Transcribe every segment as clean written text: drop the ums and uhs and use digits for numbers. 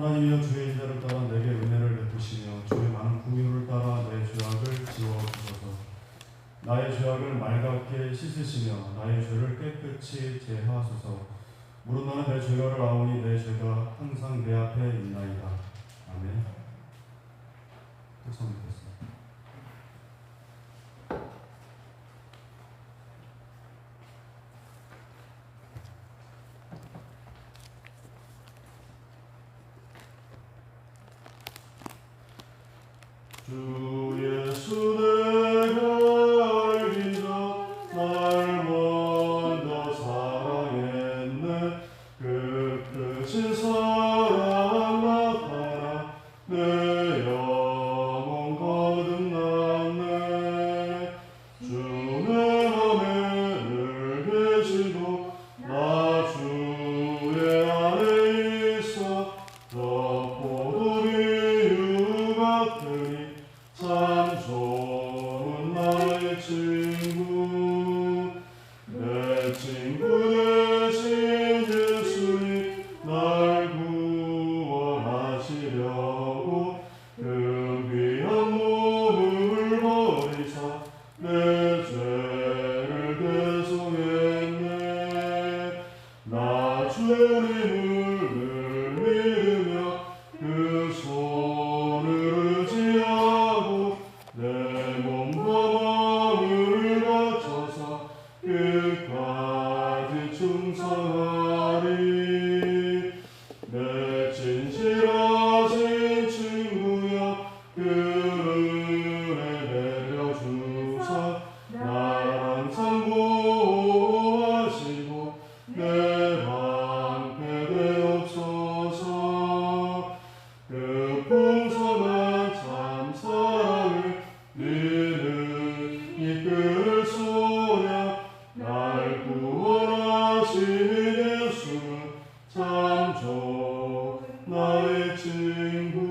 하나님이여 주의 인자를 따라 내게 은혜를 베푸시며 주의 많은 긍휼을 따라 내 죄악을 지워주소서. 나의 죄악을 맑게 씻으시며 나의 죄를 깨끗이 제하소서. 무릇 나는 내 죄가를 아오니 내 죄가 항상 내 앞에 있나이다. 아멘. 성령께서 주 예수 내가 알기 전 날 먼저 사랑했네. 그 크신 사랑 나타나 내 영혼 거듭났네. 주의 맘에 늘 계시고 나 주의 안에 있어 더 포도리유 같으니 참 좋은 나의 친구. 내 친구 되신 예수님 날 구원하시려고 그 귀한 몸을 버리사 내 죄를 대속했네. 나 주님을 늘 믿으며 그 손을 의지하고 내 몸과 마음을 바쳐서 끝까지 충성하리. 내 진실하신 친구여 그 은혜 내려주사 날 항상 보호하시고 내 방패 되옵소서. 그 풍성한 참 사랑을 니는 이끌 소냐. 날 구원하신 예수는 참 좋은 나의 친구.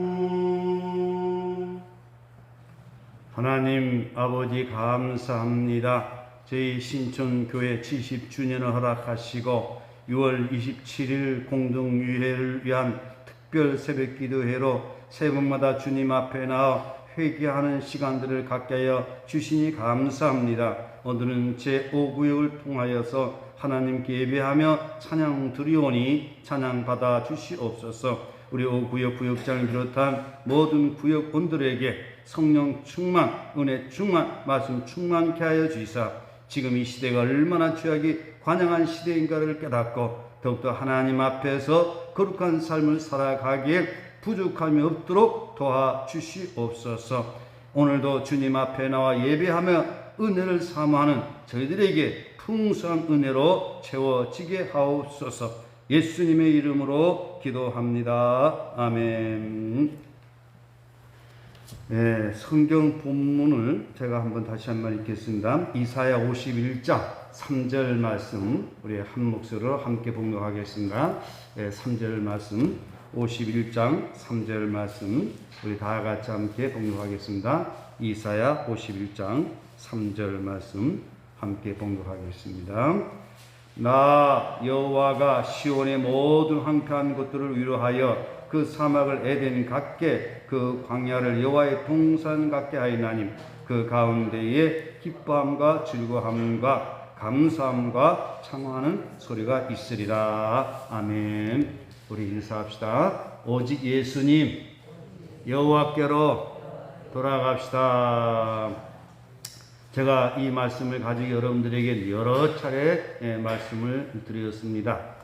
하나님 아버지 감사합니다. 저희 신촌교회 70주년을 허락하시고 6월 27일 공동유회를 위한 특별 새벽기도회로 세 번마다 주님 앞에 나와 회개하는 시간들을 갖게 하여 주시니 감사합니다. 오늘은 제5구역을 통하여서 하나님께 예배하며 찬양 드리오니 찬양 받아 주시옵소서. 우리 5구역 구역장을 비롯한 모든 구역원들에게 성령 충만, 은혜 충만, 말씀 충만케 하여 주시사 지금 이 시대가 얼마나 죄악이 관영한 시대인가를 깨닫고 더욱더 하나님 앞에서 거룩한 삶을 살아가기에 부족함이 없도록 도와주시옵소서. 오늘도 주님 앞에 나와 예배하며 은혜를 사모하는 저희들에게 풍성한 은혜로 채워지게 하옵소서. 예수님의 이름으로 기도합니다. 아멘. 네, 성경 본문을 제가 다시 한번 읽겠습니다. 이사야 51장 3절 말씀 우리 한 목소리로 함께 봉독하겠습니다. 네, 3절 말씀 51장 3절 말씀 우리 다 같이 함께 봉독하겠습니다. 이사야 51장 3절 말씀 함께 봉독하겠습니다. 나 여호와가 시온의 모든 황폐한 곳들을 위로하여 그 사막을 에덴 같게 그 광야를 여호와의 동산 같게 하였나니 그 가운데에 기뻐함과 즐거움과 감사함과 창화하는 소리가 있으리라. 아멘. 우리 인사합시다. 오직 예수님 여호와께로 돌아갑시다. 제가 이 말씀을 가지고 여러분들에게 여러 차례 말씀을 드렸습니다.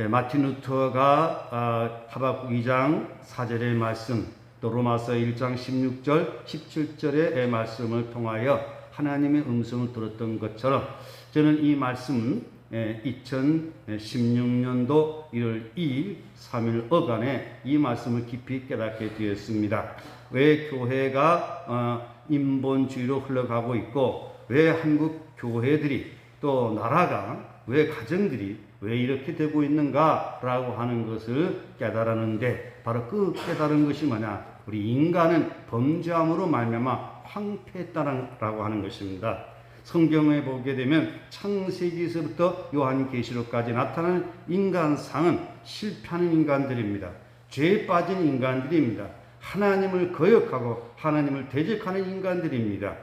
마틴 루터가 하박국 2장 4절의 말씀, 또 로마서 1장 16절, 17절의 말씀을 통하여 하나님의 음성을 들었던 것처럼 저는 이 말씀 2016년도 1월 2일 3일 어간에 이 말씀을 깊이 깨닫게 되었습니다. 왜 교회가 인본주의로 흘러가고 있고 왜 한국 교회들이 또 나라가 왜 가정들이 왜 이렇게 되고 있는가라고 하는 것을 깨달았는데 바로 그 깨달은 것이 뭐냐? 우리 인간은 범죄함으로 말미암아 황폐했다라고 하는 것입니다. 성경에 보게 되면 창세기에서부터 요한계시록까지 나타나는 인간상은 실패하는 인간들입니다. 죄에 빠진 인간들입니다. 하나님을 거역하고 하나님을 대적하는 인간들입니다.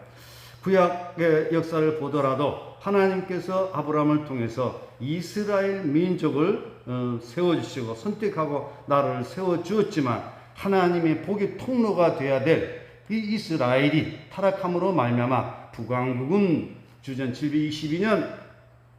구약의 역사를 보더라도 하나님께서 아브라함을 통해서 이스라엘 민족을 세워주시고 선택하고 나라를 세워주었지만 하나님의 복의 통로가 되어야 될 이 이스라엘이 타락함으로 말미암아 북왕국은 주전 722년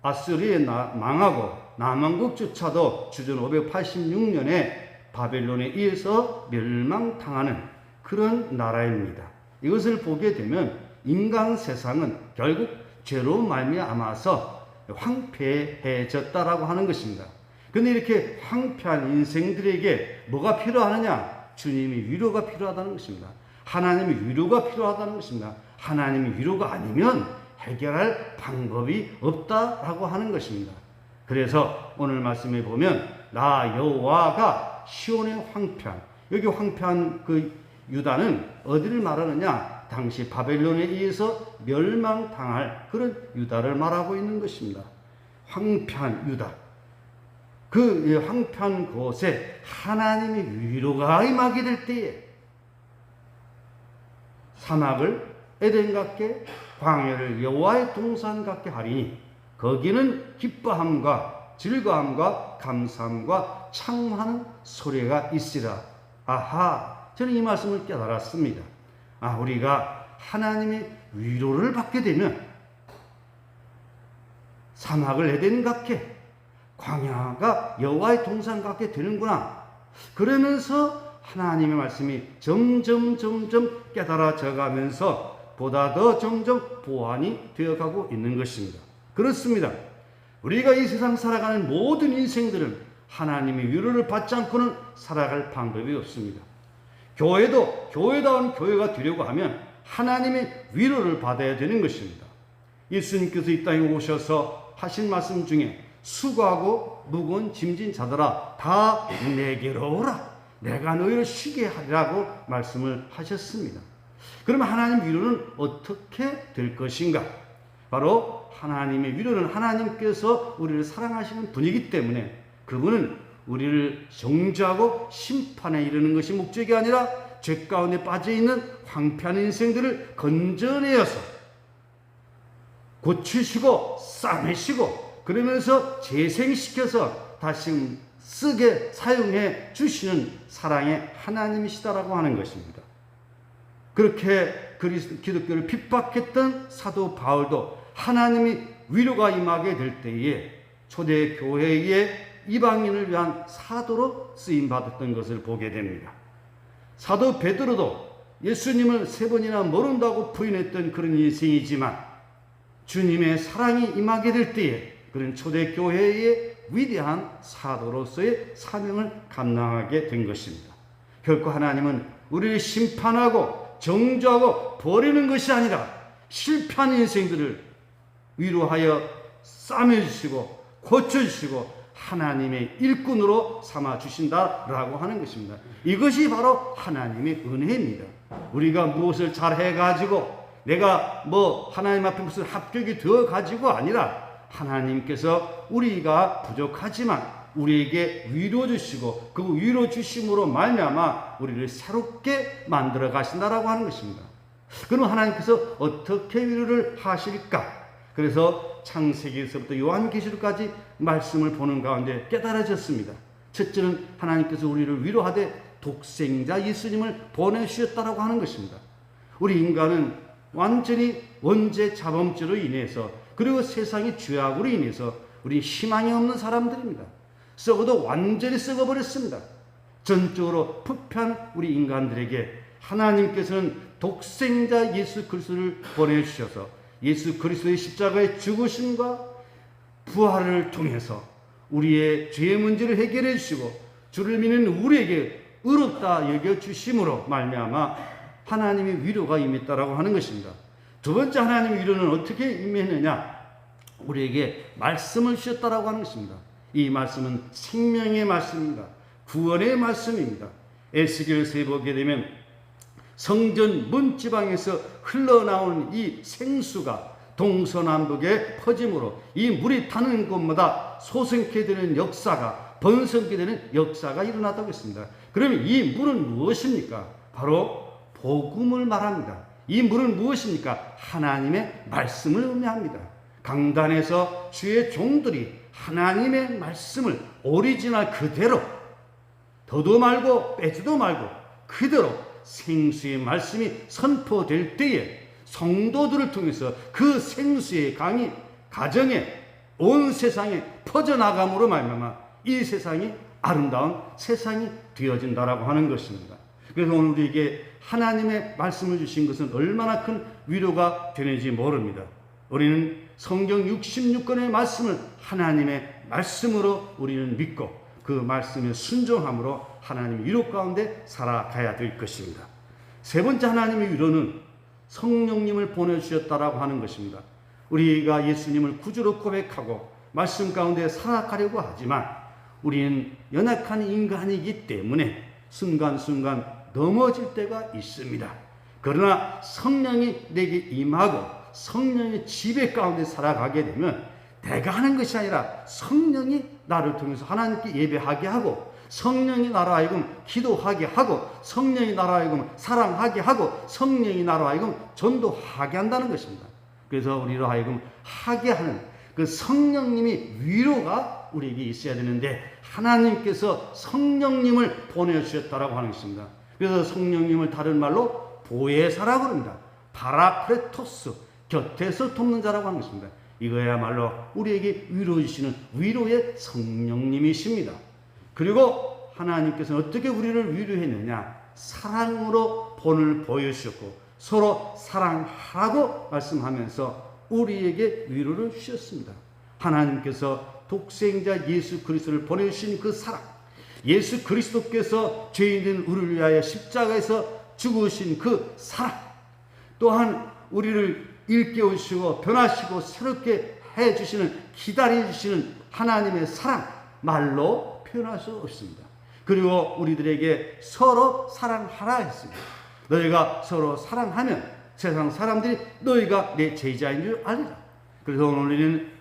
아수르에 망하고 남왕국조차도 주전 586년에 바벨론에 의해서 멸망당하는 그런 나라입니다. 이것을 보게 되면 인간 세상은 결국 죄로 말미암아서 황폐해졌다라고 하는 것입니다. 그런데 이렇게 황폐한 인생들에게 뭐가 필요하느냐? 주님의 위로가 필요하다는 것입니다. 하나님의 위로가 필요하다는 것입니다. 하나님의 위로가 아니면 해결할 방법이 없다라고 하는 것입니다. 그래서 오늘 말씀에 보면 나 여호와가 시온의 황폐한, 여기 황폐한 그 유다는 어디를 말하느냐? 당시 바벨론에 의해서 멸망당할 그런 유다를 말하고 있는 것입니다. 황폐한 유다. 그 황폐한 곳에 하나님의 위로가 임하게 될 때에 사막을 에덴 같게 광야를 여호와의 동산 같게 하리니 거기는 기뻐함과 즐거움과 감사함과 창하는 소리가 있으라. 아하, 저는 이 말씀을 깨달았습니다. 우리가 하나님의 위로를 받게 되면 사막을 에덴 같게 광야가 여호와의 동산 같게 되는구나. 그러면서 하나님의 말씀이 점점 깨달아져 가면서 보다 더 점점 보완이 되어가고 있는 것입니다. 그렇습니다. 우리가 이 세상 살아가는 모든 인생들은 하나님의 위로를 받지 않고는 살아갈 방법이 없습니다. 교회도 교회다운 교회가 되려고 하면 하나님의 위로를 받아야 되는 것입니다. 예수님께서 이 땅에 오셔서 하신 말씀 중에 수고하고 무거운 짐진 자들아 다 내게로 오라. 내가 너희를 쉬게 하리라고 말씀을 하셨습니다. 그러면 하나님 위로는 어떻게 될 것인가? 바로 하나님의 위로는 하나님께서 우리를 사랑하시는 분이기 때문에 그분은 우리를 정죄하고 심판에 이르는 것이 목적이 아니라 죄 가운데 빠져있는 황폐한 인생들을 건져내어서 고치시고 싸매시고 그러면서 재생시켜서 다시 쓰게 사용해 주시는 사랑의 하나님이시다라고 하는 것입니다. 그렇게 기독교를 핍박했던 사도 바울도 하나님이 위로가 임하게 될 때에 초대 교회의 이방인을 위한 사도로 쓰임받았던 것을 보게 됩니다. 사도 베드로도 예수님을 3번이나 모른다고 부인했던 그런 인생이지만 주님의 사랑이 임하게 될 때에 그런 초대 교회의 위대한 사도로서의 사명을 감당하게 된 것입니다. 결코 하나님은 우리를 심판하고 정죄하고 버리는 것이 아니라 실패한 인생들을 위로하여 싸매주시고 고쳐주시고 하나님의 일꾼으로 삼아주신다라고 하는 것입니다. 이것이 바로 하나님의 은혜입니다. 우리가 무엇을 잘해가지고 내가 하나님 앞에 무슨 합격이 되어가지고 아니라 하나님께서 우리가 부족하지만 우리에게 위로 주시고 그 위로 주심으로 말미암아 우리를 새롭게 만들어 가신다라고 하는 것입니다. 그럼 하나님께서 어떻게 위로를 하실까? 그래서 창세기에서부터 요한계시록까지 말씀을 보는 가운데 깨달아졌습니다. 첫째는 하나님께서 우리를 위로하되 독생자 예수님을 보내주셨다라고 하는 것입니다. 우리 인간은 완전히 원죄 자범죄로 인해서 그리고 세상의 죄악으로 인해서 우리 희망이 없는 사람들입니다. 썩어도 완전히 썩어버렸습니다. 전적으로 부패한 우리 인간들에게 하나님께서는 독생자 예수 그리스도를 보내주셔서 예수 그리스도의 십자가의 죽으심과 부활을 통해서 우리의 죄의 문제를 해결해 주시고 주를 믿는 우리에게 의롭다 여겨주심으로 말미암아 하나님의 위로가 임했다라고 하는 것입니다. 두 번째 하나님의 위로는 어떻게 임했느냐? 우리에게 말씀을 주셨다라고 하는 것입니다. 이 말씀은 생명의 말씀입니다. 구원의 말씀입니다. 에스겔서에 보게 되면 성전 문지방에서 흘러나오는 이 생수가 동서남북에 퍼짐으로 이 물이 타는 곳마다 솟게 되는 역사가 번성케 되는 역사가 일어났다고 했습니다. 그러면 이 물은 무엇입니까? 바로 복음을 말합니다. 이 물은 무엇입니까? 하나님의 말씀을 의미합니다. 강단에서 주의 종들이 하나님의 말씀을 오리지널 그대로 더도 말고 빼지도 말고 그대로 생수의 말씀이 선포될 때에 성도들을 통해서 그 생수의 강이 가정에 온 세상에 퍼져나감으로 말미암아 이 세상이 아름다운 세상이 되어진다라고 하는 것입니다. 그래서 오늘 우리에게 하나님의 말씀을 주신 것은 얼마나 큰 위로가 되는지 모릅니다. 우리는 성경 66권의 말씀을 하나님의 말씀으로 우리는 믿고 그 말씀에 순종함으로 하나님의 위로 가운데 살아가야 될 것입니다. 세 번째 하나님의 위로는 성령님을 보내주셨다라고 하는 것입니다. 우리가 예수님을 구주로 고백하고 말씀 가운데 살아가려고 하지만 우리는 연약한 인간이기 때문에 순간순간 넘어질 때가 있습니다. 그러나 성령이 내게 임하고 성령의 지배 가운데 살아가게 되면 내가 하는 것이 아니라 성령이 나를 통해서 하나님께 예배하게 하고 성령이 나로 하여금 기도하게 하고 성령이 나로 하여금 사랑하게 하고 성령이 나로 하여금 전도하게 한다는 것입니다. 그래서 우리로 하여금 하게 하는 그 성령님이 위로가 우리에게 있어야 되는데 하나님께서 성령님을 보내주셨다라고 하는 것입니다. 그래서 성령님을 다른 말로 보혜사라고 합니다. 파라크레토스, 곁에서 돕는 자라고 하는 것입니다. 이거야말로 우리에게 위로 주시는 위로의 성령님이십니다. 그리고 하나님께서는 어떻게 우리를 위로했느냐? 사랑으로 본을 보여주셨고 서로 사랑하라고 말씀하면서 우리에게 위로를 주셨습니다. 하나님께서 독생자 예수 그리스도를 보내주신 그 사랑, 예수 그리스도께서 죄인된 우리를 위하여 십자가에서 죽으신 그 사랑, 또한 우리를 일깨우시고 변화시고 새롭게 해주시는 기다려주시는 하나님의 사랑, 말로 표현할 수 없습니다. 그리고 우리들에게 서로 사랑하라 했습니다. 너희가 서로 사랑하면 세상 사람들이 너희가 내 제자인 줄 알리라. 그래서 오늘 우리는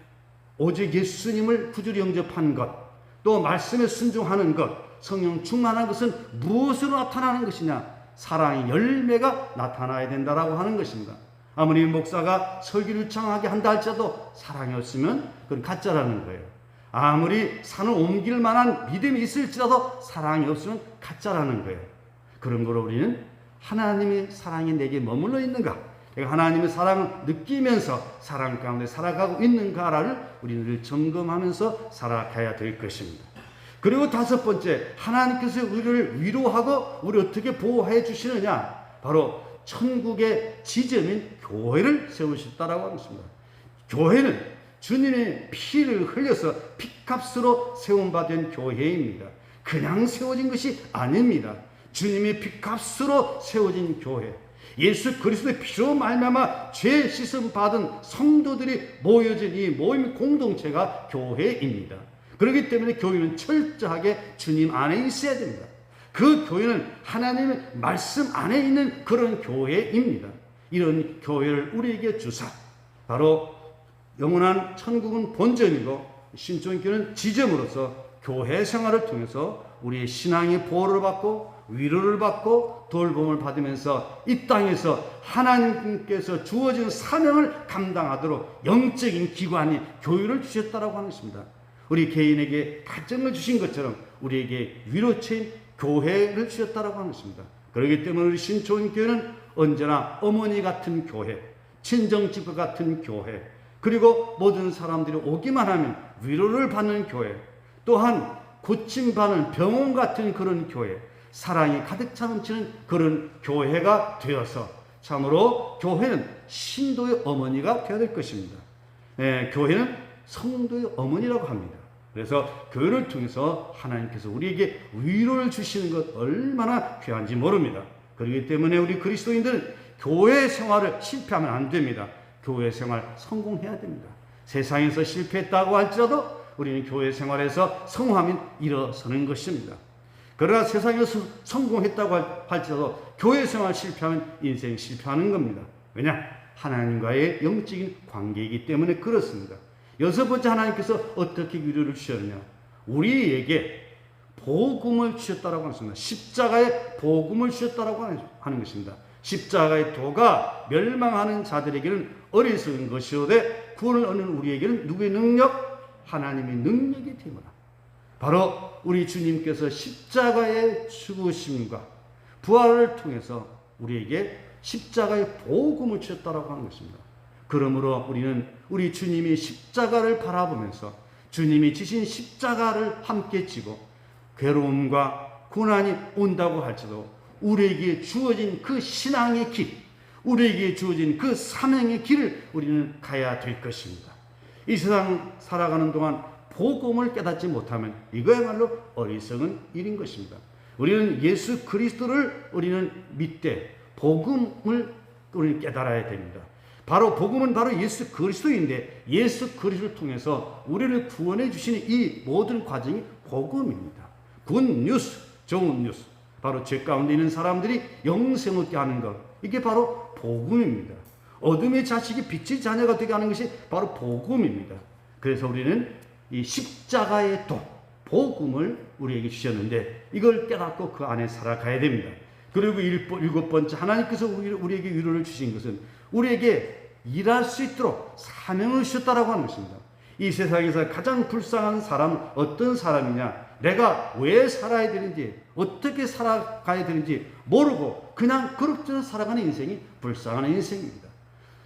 오직 예수님을 구주로 영접한 것, 또 말씀에 순종하는 것, 성령 충만한 것은 무엇으로 나타나는 것이냐? 사랑의 열매가 나타나야 된다라고 하는 것입니다. 아무리 목사가 설교를 청하게 한다 할지라도 사랑이 없으면 그건 가짜라는 거예요. 아무리 산을 옮길 만한 믿음이 있을지라도 사랑이 없으면 가짜라는 거예요. 그런 거로 우리는 하나님의 사랑이 내게 머물러 있는가? 내가 하나님의 사랑을 느끼면서 사랑 가운데 살아가고 있는가를 우리는 점검하면서 살아가야 될 것입니다. 그리고 다섯 번째, 하나님께서 우리를 위로하고 우리를 어떻게 보호해 주시느냐? 바로 천국의 지점인 교회를 세우셨다라고 하는 것입니다. 교회는 주님의 피를 흘려서 피값으로 세움받은 교회입니다. 그냥 세워진 것이 아닙니다. 주님의 피값으로 세워진 교회, 예수 그리스도의 피로 말미암아 죄 씻음 받은 성도들이 모여진 이 모임 공동체가 교회입니다. 그렇기 때문에 교회는 철저하게 주님 안에 있어야 됩니다. 그 교회는 하나님의 말씀 안에 있는 그런 교회입니다. 이런 교회를 우리에게 주사, 바로 영원한 천국은 본점이고 신천교는 지점으로서 교회 생활을 통해서 우리의 신앙의 보호를 받고 위로를 받고 돌봄을 받으면서 이 땅에서 하나님께서 주어진 사명을 감당하도록 영적인 기관이 교회를 주셨다라고 하는 것입니다. 우리 개인에게 가정을 주신 것처럼 우리에게 위로체인 교회를 주셨다라고 하는 것입니다. 그렇기 때문에 우리 신촌교회는 언제나 어머니 같은 교회, 친정집과 같은 교회, 그리고 모든 사람들이 오기만 하면 위로를 받는 교회, 또한 고침받는 병원 같은 그런 교회, 사랑이 가득 차 넘치는 그런 교회가 되어서 참으로 교회는 신도의 어머니가 되어야 될 것입니다. 교회는 성도의 어머니라고 합니다. 그래서 교회를 통해서 하나님께서 우리에게 위로를 주시는 것 얼마나 귀한지 모릅니다. 그렇기 때문에 우리 그리스도인들은 교회 생활을 실패하면 안 됩니다. 교회 생활 성공해야 됩니다. 세상에서 실패했다고 할지라도 우리는 교회 생활에서 성함이 일어서는 것입니다. 그러나 세상에서 성공했다고 할지라도 교회 생활 실패하면 인생 실패하는 겁니다. 왜냐? 하나님과의 영적인 관계이기 때문에 그렇습니다. 여섯 번째, 하나님께서 어떻게 위로를 주셨느냐? 우리에게 복음을 주셨다라고 하는 것입니다. 십자가의 복음을 주셨다라고 하는 것입니다. 십자가의 도가 멸망하는 자들에게는 어리석은 것이오되 구원을 얻는 우리에게는 누구의 능력? 하나님의 능력이 되므라. 바로 우리 주님께서 십자가의 죽으심과 부활을 통해서 우리에게 십자가의 복음을 주셨다라고 하는 것입니다. 그러므로 우리는 우리 주님이 십자가를 바라보면서 주님이 지신 십자가를 함께 지고 괴로움과 고난이 온다고 할지라도 우리에게 주어진 그 신앙의 길, 우리에게 주어진 그 사명의 길을 우리는 가야 될 것입니다. 이 세상 살아가는 동안 복음을 깨닫지 못하면 이거야말로 어리석은 일인 것입니다. 우리는 예수 그리스도를 우리는 믿되 복음을 우리는 깨달아야 됩니다. 바로 복음은 바로 예수 그리스도인데 예수 그리스도를 통해서 우리를 구원해 주시는 이 모든 과정이 복음입니다. 굿 뉴스, 좋은 뉴스. 바로 죄 가운데 있는 사람들이 영생을 얻게 하는 것. 이게 바로 복음입니다. 어둠의 자식이 빛의 자녀가 되게 하는 것이 바로 복음입니다. 그래서 우리는 이 십자가의 도, 복음을 우리에게 주셨는데 이걸 깨닫고 그 안에 살아가야 됩니다. 그리고 일곱 번째, 하나님께서 우리에게 위로를 주신 것은 우리에게 일할 수 있도록 사명을 주셨다라고 하는 것입니다. 이 세상에서 가장 불쌍한 사람은 어떤 사람이냐? 내가 왜 살아야 되는지, 어떻게 살아가야 되는지 모르고 그냥 그럭저럭 살아가는 인생이 불쌍한 인생입니다.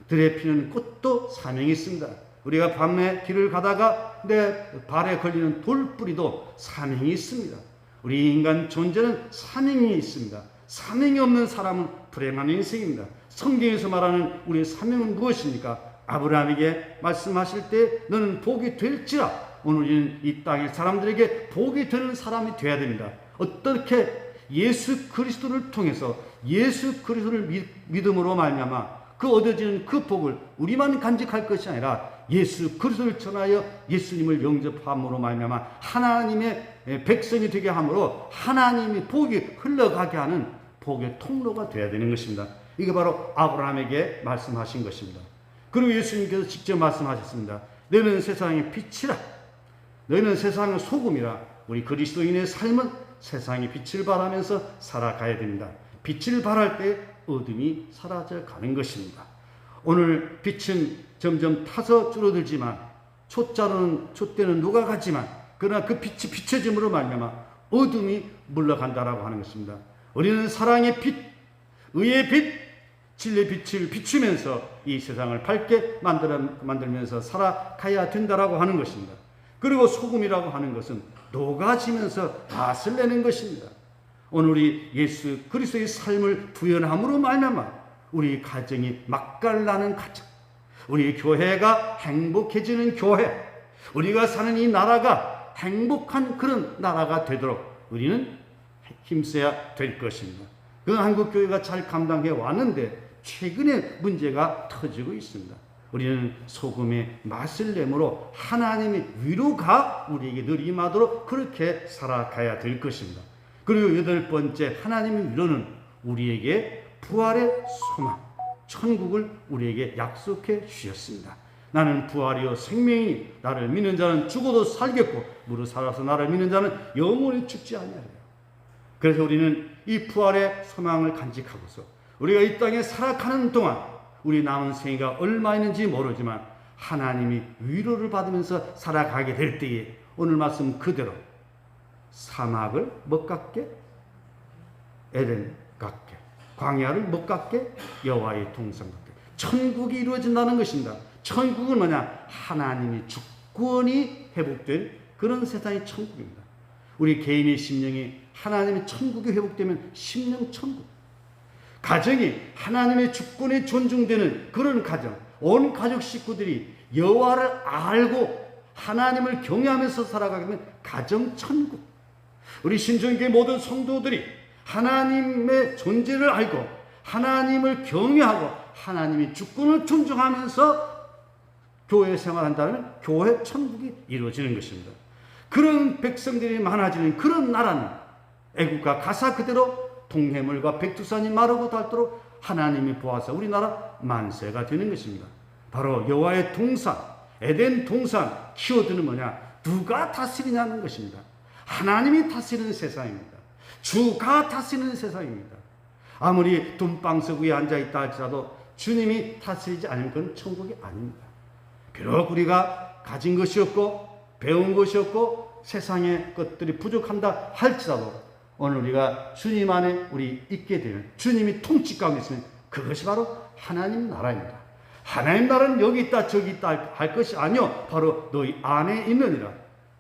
들에 피는 꽃도 사명이 있습니다. 우리가 밤에 길을 가다가 내 발에 걸리는 돌뿌리도 사명이 있습니다. 우리 인간 존재는 사명이 있습니다. 사명이 없는 사람은 불행한 인생입니다. 성경에서 말하는 우리의 사명은 무엇입니까? 아브라함에게 말씀하실 때 너는 복이 될지라. 오늘 이 땅의 사람들에게 복이 되는 사람이 되어야 됩니다. 어떻게? 예수 그리스도를 통해서 예수 그리스도를 믿음으로 말미암아 그 얻어지는 그 복을 우리만 간직할 것이 아니라 예수 그리스도를 전하여 예수님을 영접함으로 말미암아 하나님의 백성이 되게 함으로 하나님의 복이 흘러가게 하는 복의 통로가 되어야 되는 것입니다. 이게 바로 아브라함에게 말씀하신 것입니다. 그리고 예수님께서 직접 말씀하셨습니다. 너희는 세상의 빛이라. 너희는 세상의 소금이라. 우리 그리스도인의 삶은 세상의 빛을 발하면서 살아가야 됩니다. 빛을 발할 때 어둠이 사라져 가는 것입니다. 오늘 빛은 점점 타서 줄어들지만 촛대는 녹아가지만 그러나 그 빛이 비춰짐으로 말미암아 어둠이 물러간다라고 하는 것입니다. 우리는 사랑의 빛, 의의 빛, 진리의 빛을 비추면서 이 세상을 밝게 만들면서 살아가야 된다라고 하는 것입니다. 그리고 소금이라고 하는 것은 녹아지면서 맛을 내는 것입니다. 오늘 우리 예수 그리스도의 삶을 부연함으로 말미암아 우리 가정이 맛깔나는 가정, 우리 교회가 행복해지는 교회, 우리가 사는 이 나라가 행복한 그런 나라가 되도록 우리는 힘써야 될 것입니다. 그 한국교회가 잘 감당해 왔는데 최근에 문제가 터지고 있습니다. 우리는 소금의 맛을 내므로 하나님의 위로가 우리에게 늘 임하도록 그렇게 살아가야 될 것입니다. 그리고 여덟 번째, 하나님의 위로는 우리에게 부활의 소망, 천국을 우리에게 약속해 주셨습니다. 나는 부활이요 생명이니 나를 믿는 자는 죽어도 살겠고 무릇 살아서 나를 믿는 자는 영원히 죽지 아니하리라. 그래서 우리는 이 부활의 소망을 간직하고서 우리가 이 땅에 살아가는 동안 우리 남은 생애가 얼마 있는지 모르지만 하나님이 위로를 받으면서 살아가게 될 때에 오늘 말씀 그대로 사막을 못 갖게, 에덴 갖게, 광야를 못 갖게, 여호와의 동산 갖게, 천국이 이루어진다는 것입니다. 천국은 뭐냐? 하나님의 주권이 회복된 그런 세상의 천국입니다. 우리 개인의 심령이 하나님의 천국이 회복되면 심령 천국, 가정이 하나님의 주권이 존중되는 그런 가정, 온 가족 식구들이 여호와를 알고 하나님을 경외하면서 살아가게 되면 가정 천국. 우리 신정교회 모든 성도들이 하나님의 존재를 알고 하나님을 경외하고 하나님의 주권을 존중하면서 교회 생활한다면 교회 천국이 이루어지는 것입니다. 그런 백성들이 많아지는 그런 나라는 애국가 가사 그대로 동해물과 백두산이 마르고 닳도록 하나님이 보아서 우리나라 만세가 되는 것입니다. 바로 여호와의 동산, 에덴 동산 키워드는 뭐냐? 누가 다스리냐는 것입니다. 하나님이 다스리는 세상입니다. 주가 다스리는 세상입니다. 아무리 돈방석 위에 앉아있다 할지라도 주님이 다스리지 않으면 그건 천국이 아닙니다. 비록 우리가 가진 것이 없고 배운 것이 없고 세상의 것들이 부족한다 할지라도 오늘 우리가 주님 안에 우리 있게 되면 주님이 통치 가운데 있으면 그것이 바로 하나님 나라입니다. 하나님 나라는 여기 있다 저기 있다 할 것이 아니요 바로 너희 안에 있느니라.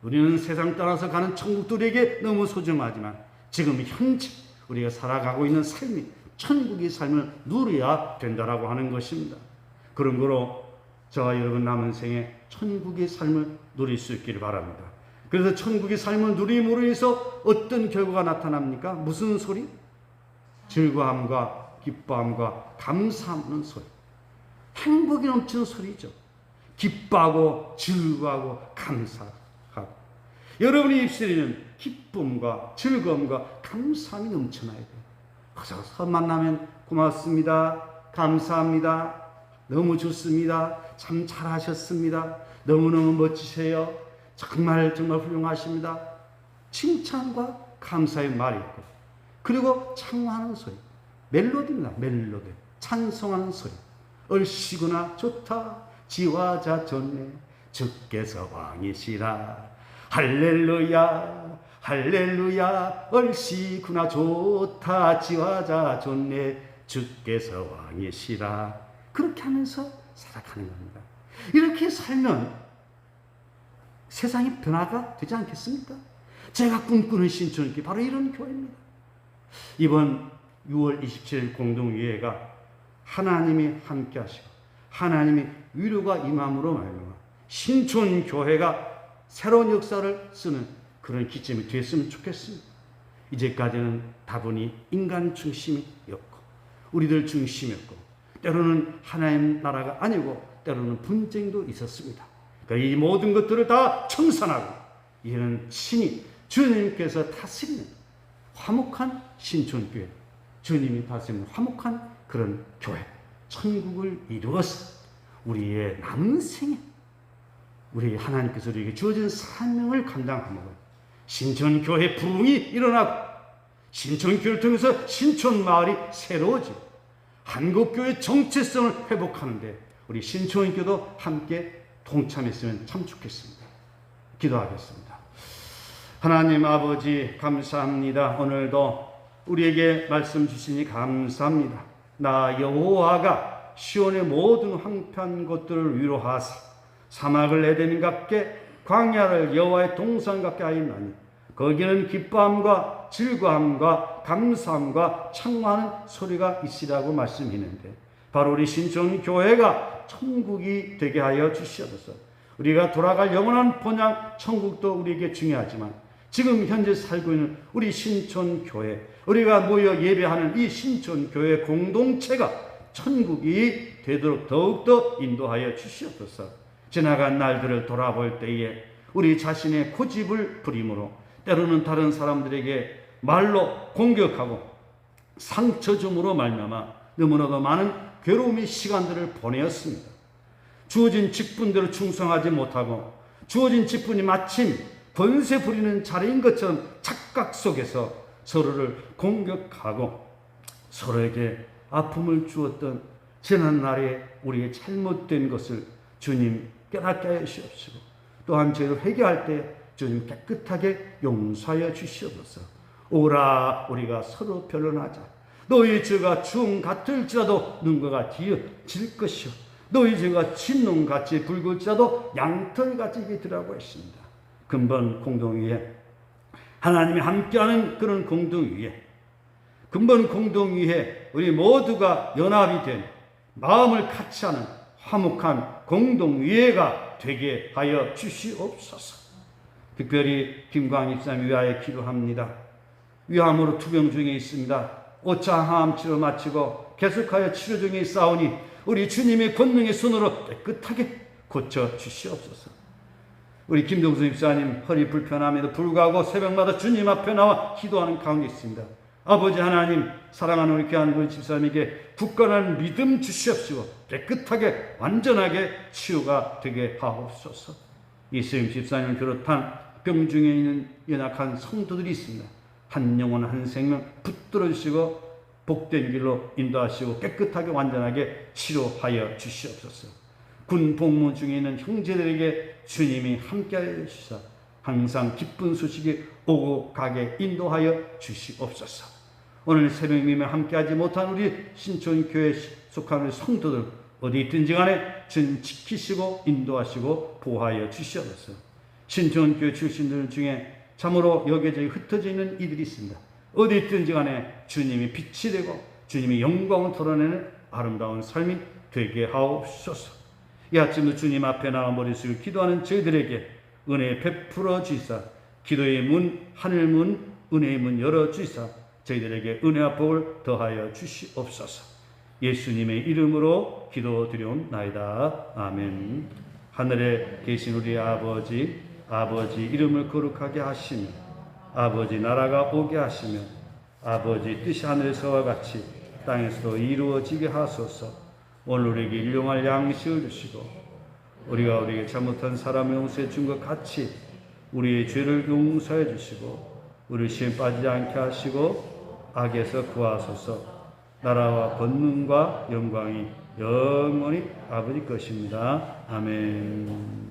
우리는 세상 따라서 가는 천국도 우리에게 너무 소중하지만 지금 현재 우리가 살아가고 있는 삶이 천국의 삶을 누려야 된다라고 하는 것입니다. 그런 거로 저와 여러분 남은 생에 천국의 삶을 누릴 수 있기를 바랍니다. 그래서 천국의 삶을 누림으로 해서 어떤 결과가 나타납니까? 무슨 소리? 즐거움과 기뻐함과 감사하는 소리. 행복이 넘치는 소리죠. 기뻐하고 즐거워하고 감사하고. 여러분의 입술에는 기쁨과 즐거움과 감사함이 넘쳐나야 돼요. 그래서 만나면 고맙습니다. 감사합니다. 너무 좋습니다. 참 잘하셨습니다. 너무너무 멋지세요. 정말 훌륭하십니다. 칭찬과 감사의 말이 있고 그리고 창화하는 소리. 멜로디입니다. 멜로디. 찬송하는 소리. 얼씨구나 좋다. 지화자 좋네. 주께서 왕이시라. 할렐루야. 할렐루야. 얼씨구나 좋다. 지화자 좋네. 주께서 왕이시라. 그렇게 하면서 살아가는 겁니다. 이렇게 살면 세상이 변화가 되지 않겠습니까? 제가 꿈꾸는 신천교회 바로 이런 교회입니다. 이번 6월 27일 공동위회가 하나님이 함께 하시고 하나님이 위로가 임함으로 말미암아 신천교회가 새로운 역사를 쓰는 그런 기점이 됐으면 좋겠습니다. 이제까지는 다분히 인간 중심이었고 우리들 중심이었고 때로는 하나님 나라가 아니고 때로는 분쟁도 있었습니다. 그러니까 이 모든 것들을 다 청산하고 이는 신이 주님께서 다스리는 화목한 신천교회, 주님이 다스리는 화목한 그런 교회, 천국을 이루어서 우리의 남은 생에 우리 하나님께서 우리에게 주어진 사명을 감당함으로 신천교회 부흥이 일어나고 신천교회를 통해서 신천마을이 새로워지고 한국교회 정체성을 회복하는데 우리 신천교도 함께 동참했으면 참 좋겠습니다. 기도하겠습니다. 하나님 아버지 감사합니다. 오늘도 우리에게 말씀 주시니 감사합니다. 나 여호와가 시온의 모든 황폐한 것들을 위로하사 사막을 에덴 같게 광야를 여호와의 동산 같게 하였나니 거기는 기뻐함과 즐거움과 감사함과 창화하는 소리가 있으라고 말씀했는데 바로 우리 신천교회가 천국이 되게 하여 주시옵소서. 우리가 돌아갈 영원한 본향 천국도 우리에게 중요하지만 지금 현재 살고 있는 우리 신천교회, 우리가 모여 예배하는 이 신천교회 공동체가 천국이 되도록 더욱더 인도하여 주시옵소서. 지나간 날들을 돌아볼 때에 우리 자신의 고집을 부림으로 때로는 다른 사람들에게 말로 공격하고 상처 줌으로 말미암아 너무나도 많은 괴로움의 시간들을 보내었습니다. 주어진 직분대로 충성하지 못하고 주어진 직분이 마침 권세 부리는 자리인 것처럼 착각 속에서 서로를 공격하고 서로에게 아픔을 주었던 지난날에 우리의 잘못된 것을 주님 깨닫게 하여 주시옵시고 또한 죄를 회개할 때 주님 깨끗하게 용서하여 주시옵소서. 오라 우리가 서로 변론하자. 너희 죄가 중 같을지라도 눈과 같이 질 것이요 너희 죄가 진농같이 붉을지라도 양털같이 이게 되라고 했습니다. 근본 공동위에 하나님이 함께하는 그런 공동위에 근본 공동위에 우리 모두가 연합이 된 마음을 같이 하는 화목한 공동위회가 되게 하여 주시옵소서. 특별히 김광 입사님 위하여 기도합니다. 위암으로 투병 중에 있습니다. 5차 항암 치료 마치고 계속하여 치료 중에 있사오니 우리 주님의 권능의 손으로 깨끗하게 고쳐 주시옵소서. 우리 김동수 입사님 허리 불편함에도 불구하고 새벽마다 주님 앞에 나와 기도하는 가운데 있습니다. 아버지 하나님 사랑하는 우리 귀한 집사님에게 굳건한 믿음 주시옵시고 깨끗하게 완전하게 치유가 되게 하옵소서. 이스임 집사님을 비롯한 병중에 있는 연약한 성도들이 있습니다. 한 영혼 한 생명 붙들어 주시고 복된 길로 인도하시고 깨끗하게 완전하게 치료하여 주시옵소서. 군 복무 중에 있는 형제들에게 주님이 함께하여 주시사 항상 기쁜 소식이 오고 가게 인도하여 주시옵소서. 오늘 새벽 예배 함께하지 못한 우리 신촌교회에 속한 우리 성도들 어디 있든지 간에 주님 지키시고 인도하시고 보호하여 주시옵소서. 신촌교회 출신들 중에 참으로 여기저기 흩어져 있는 이들이 있습니다. 어디 있든지 간에 주님이 빛이 되고 주님이 영광을 드러내는 아름다운 삶이 되게 하옵소서. 이 아침도 주님 앞에 나와 머리 숙여 기도하는 저희들에게 은혜 베풀어 주시사 기도의 문, 하늘 문, 은혜의 문 열어 주시사 저희들에게 은혜와 복을 더하여 주시옵소서. 예수님의 이름으로 기도드리옵나이다. 아멘. 하늘에 계신 우리 아버지 이름을 거룩하게 하시며 아버지 나라가 오게 하시며 아버지 뜻이 하늘에서와 같이 땅에서도 이루어지게 하소서. 오늘 우리에게 일용할 양식을 주시고 우리가 우리에게 잘못한 사람을 용서해 준 것 같이 우리의 죄를 용서해 주시고 우리 시험 빠지지 않게 하시고 악에서 구하소서. 나라와 권능과 영광이 영원히 아버지 것입니다. 아멘.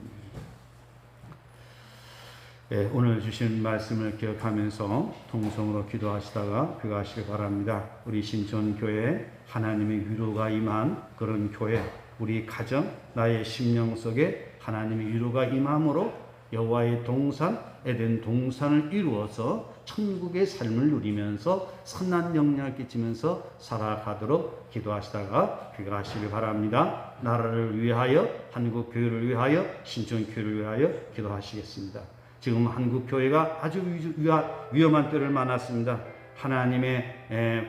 네, 오늘 주신 말씀을 기억하면서 통성으로 기도하시다가 귀가하시기 바랍니다. 우리 신촌교회 하나님의 위로가 임한 그런 교회, 우리 가정, 나의 심령 속에 하나님의 위로가 임함으로 여호와의 동산, 에덴 동산을 이루어서 천국의 삶을 누리면서 선한 영향을 끼치면서 살아가도록 기도하시다가 귀가하시기 바랍니다. 나라를 위하여, 한국 교회를 위하여, 신촌교회를 위하여 기도하시겠습니다. 지금 한국 교회가 아주 위험한 때를 만났습니다. 하나님의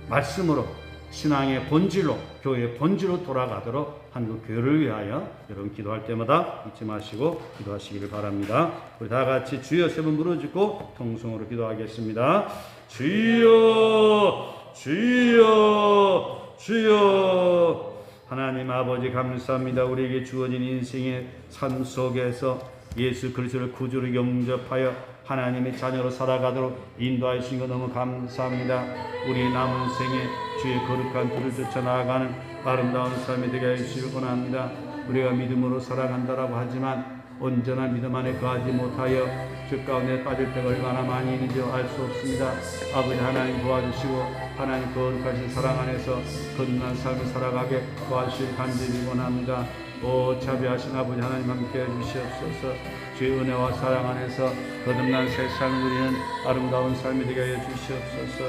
말씀으로 신앙의 본질로, 교회의 본질로 돌아가도록 한국 교회를 위하여 여러분 기도할 때마다 잊지 마시고 기도하시기를 바랍니다. 우리 다 같이 주여 세 번 부르짖고 통성으로 기도하겠습니다. 주여, 주여, 주여. 하나님 아버지 감사합니다. 우리에게 주어진 인생의 삶 속에서 예수 그리스도를 구주로 영접하여 하나님의 자녀로 살아가도록 인도하여 주신 것 너무 감사합니다. 우리의 남은 생에 주의 거룩한 길을 쫓아 나아가는 아름다운 삶이 되게 하여 주시길 원합니다. 우리가 믿음으로 살아간다라고 하지만 온전한 믿음 안에 거하지 못하여 주 가운데 빠질 때가 얼마나 많이 있는지 알 수 없습니다. 아버지 하나님 도와주시고 하나님 거룩하신 사랑 안에서 거듭난 삶을 살아가게 도와주실 간절히 원합니다. 오 자비하신 아버지 하나님 함께해 주시옵소서. 주의 은혜와 사랑 안에서 거듭난 새 삶을 누리는 아름다운 삶이 되게 하여 주시옵소서.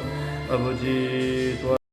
아버지 도와